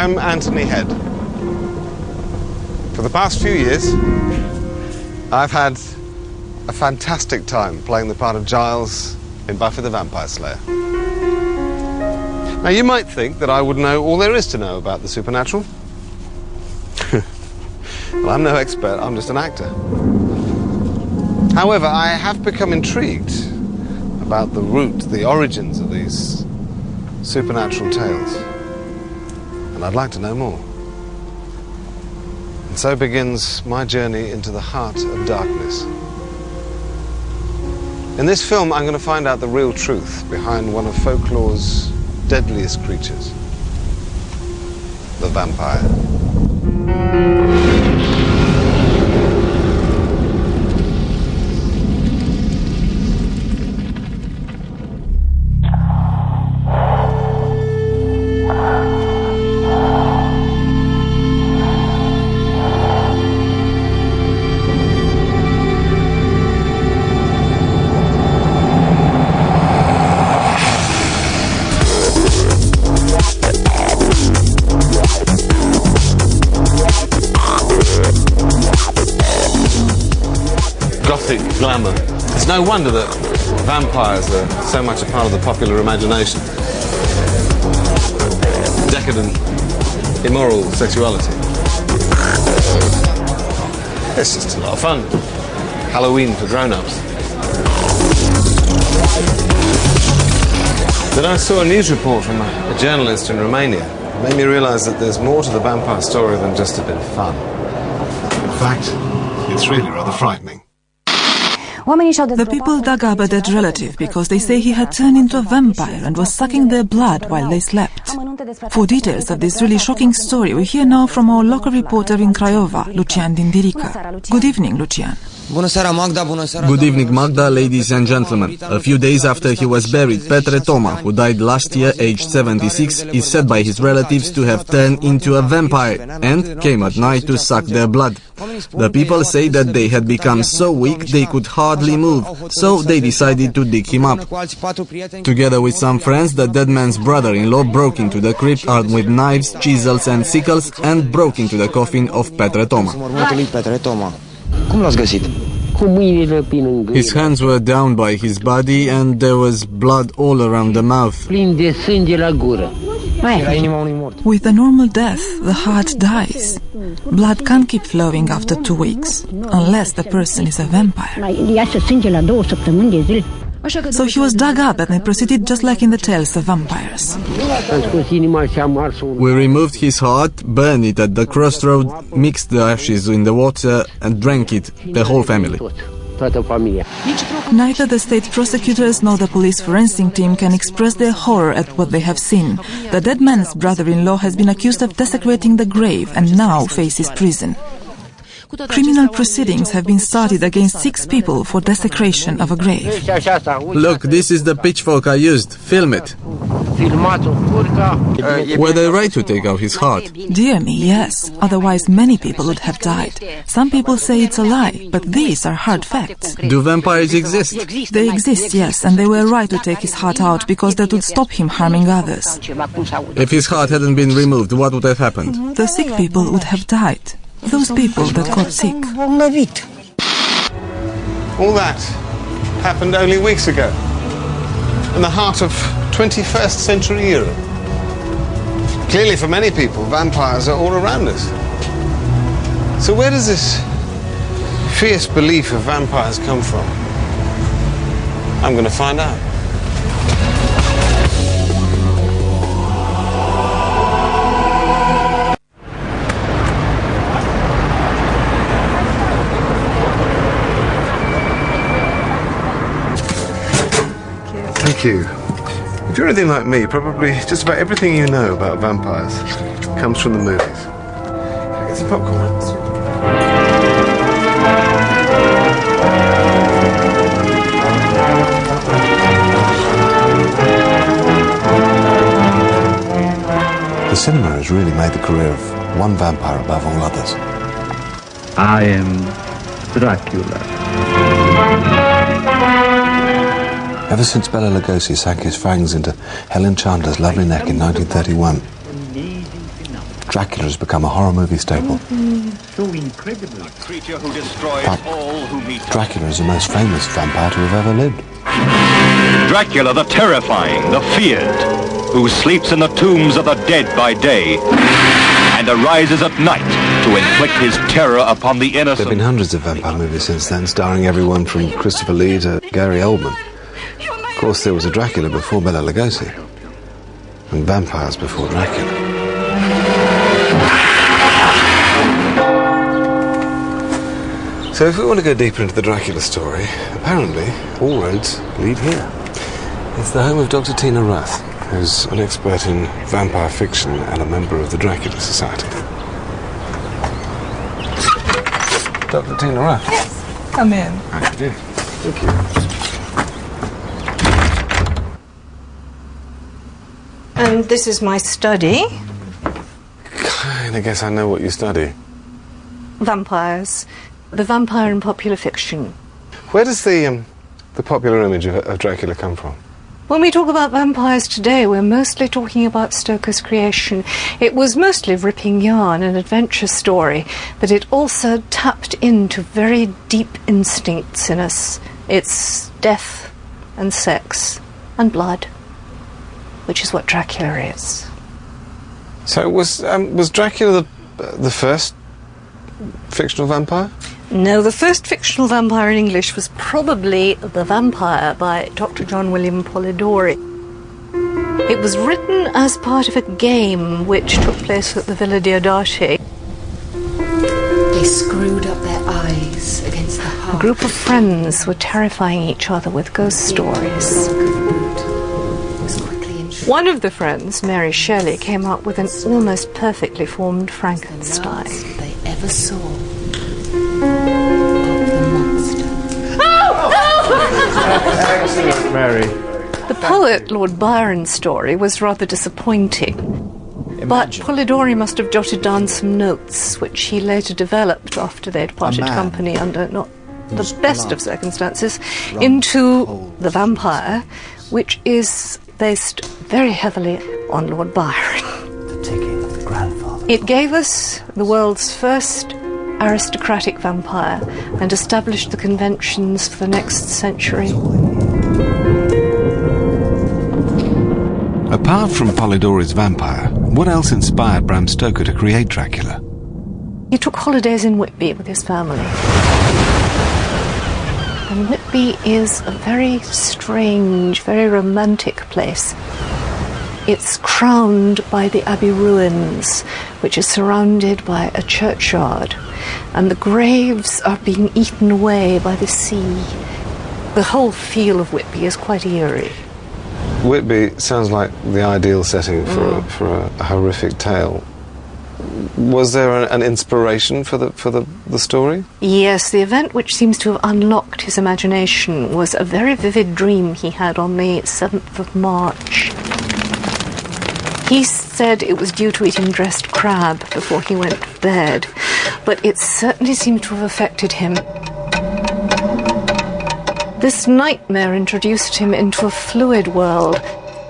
I'm Anthony Head. For the past few years, I've had a fantastic time playing the part of Giles in Buffy the Vampire Slayer. Now, you might think that I would know all there is to know about the supernatural. Well, I'm no expert, I'm just an actor. However, I have become intrigued about the root, the origins of these supernatural tales. And I'd like to know more. And so begins my journey into the heart of darkness. In this film, I'm going to find out the real truth behind one of folklore's deadliest creatures, the vampire. Gothic glamour. It's no wonder that vampires are so much a part of the popular imagination. Decadent, immoral sexuality. It's just a lot of fun. Halloween for grown-ups. Then I saw a news report from a journalist in Romania. It made me realise that there's more to the vampire story than just a bit of fun. In fact, it's really rather frightening. The people dug up a dead relative because they say he had turned into a vampire and was sucking their blood while they slept. For details of this really shocking story, we hear now from our local reporter in Craiova, Lucian Dindirica. Good evening, Lucian. Good evening, Magda, ladies and gentlemen. A few days after he was buried, Petre Toma, who died last year, aged 76, is said by his relatives to have turned into a vampire and came at night to suck their blood. The people say that they had become so weak they could hardly move, so they decided to dig him up. Together with some friends, the dead man's brother-in-law broke into the crypt armed with knives, chisels and sickles and broke into the coffin of Petre Toma. His hands were down by his body and there was blood all around the mouth. With a normal death, the heart dies. Blood can't keep flowing after 2 weeks, unless the person is a vampire. So he was dug up and they proceeded just like in the tales of vampires. We removed his heart, burned it at the crossroad, mixed the ashes in the water and drank it, the whole family. Neither the state prosecutors nor the police forensic team can express their horror at what they have seen. The dead man's brother-in-law has been accused of desecrating the grave and now faces prison. Criminal proceedings have been started against 6 people for desecration of a grave. Look, this is the pitchfork I used. Film it. Were they right to take out his heart? Dear me, yes. Otherwise many people would have died. Some people say it's a lie, but these are hard facts. Do vampires exist? They exist, yes, and they were right to take his heart out because that would stop him harming others. If his heart hadn't been removed, what would have happened? The sick people would have died. Those people that got sick. All that happened only weeks ago, in the heart of 21st century Europe. Clearly, for many people, vampires are all around us. So where does this fierce belief of vampires come from? I'm going to find out. Thank you. If you're anything like me, probably just about everything you know about vampires comes from the movies. Can I get some popcorn? The cinema has really made the career of one vampire above all others. I am Dracula. Ever since Bela Lugosi sank his fangs into Helen Chandler's lovely neck in 1931, Dracula has become a horror movie staple. So incredible. A creature who destroys all who meet him. Dracula is the most famous vampire to have ever lived. Dracula the terrifying, the feared, who sleeps in the tombs of the dead by day and arises at night to inflict his terror upon the There have innocent. been hundreds of vampire movies since then, starring everyone from Christopher Lee to Gary Oldman. Of course, there was a Dracula before Bela Lugosi, and vampires before Dracula. So if we want to go deeper into the Dracula story, apparently all roads lead here. It's the home of Dr. Tina Ruth, who's an expert in vampire fiction and a member of the Dracula Society. Dr. Tina Ruth. Yes, come in. How do you do? Thank you. And this is my study. I guess I know what you study. Vampires. The vampire in popular fiction. Where does the popular image of Dracula come from? When we talk about vampires today, we're mostly talking about Stoker's creation. It was mostly ripping yarn, an adventure story, but it also tapped into very deep instincts in us. It's death and sex and blood, which is what Dracula is. So was Dracula the first fictional vampire? No, the first fictional vampire in English was probably The Vampire by Dr. John William Polidori. It was written as part of a game which took place at the Villa Diodati. They screwed up their eyes against the heart. A group of friends were terrifying each other with ghost stories. One of the friends, Mary Shelley, came up with an almost perfectly formed Frankenstein. They ever saw the monster. Excellent, Mary. The poet Lord Byron's story was rather disappointing. But Polidori must have jotted down some notes, which he later developed after they'd parted company under not the best of circumstances, into The Vampire, which is based very heavily on Lord Byron. It gave us the world's first aristocratic vampire and established the conventions for the next century. Apart from Polidori's Vampire, what else inspired Bram Stoker to create Dracula? He took holidays in Whitby with his family. And Whitby is a very strange, very romantic place. It's crowned by the Abbey ruins, which is surrounded by a churchyard, and the graves are being eaten away by the sea. The whole feel of Whitby is quite eerie. Whitby sounds like the ideal setting for a horrific tale. Was there an inspiration for the story? Yes, the event which seems to have unlocked his imagination was a very vivid dream he had on the 7th of March. He said it was due to eating dressed crab before he went to bed, but it certainly seemed to have affected him. This nightmare introduced him into a fluid world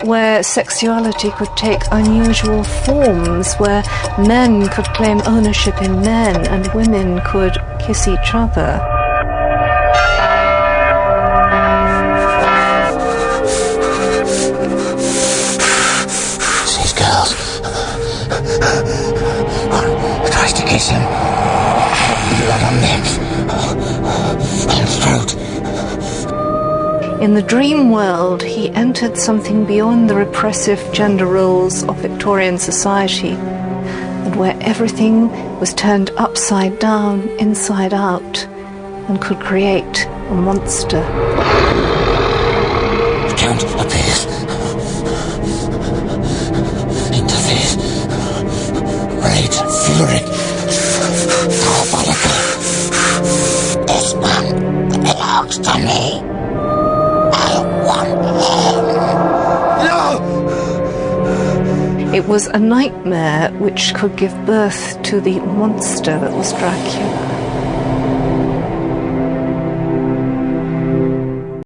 where sexuality could take unusual forms, where men could claim ownership in men and women could kiss each other. These girls. One tries to kiss him. Blood on lips and throat. In the dream world, he entered something beyond the repressive gender roles of Victorian society, and where everything was turned upside down, inside out, and could create a monster. Count appears into this rage and fury. Diabolical. This man belongs to me. It was a nightmare which could give birth to the monster that was Dracula.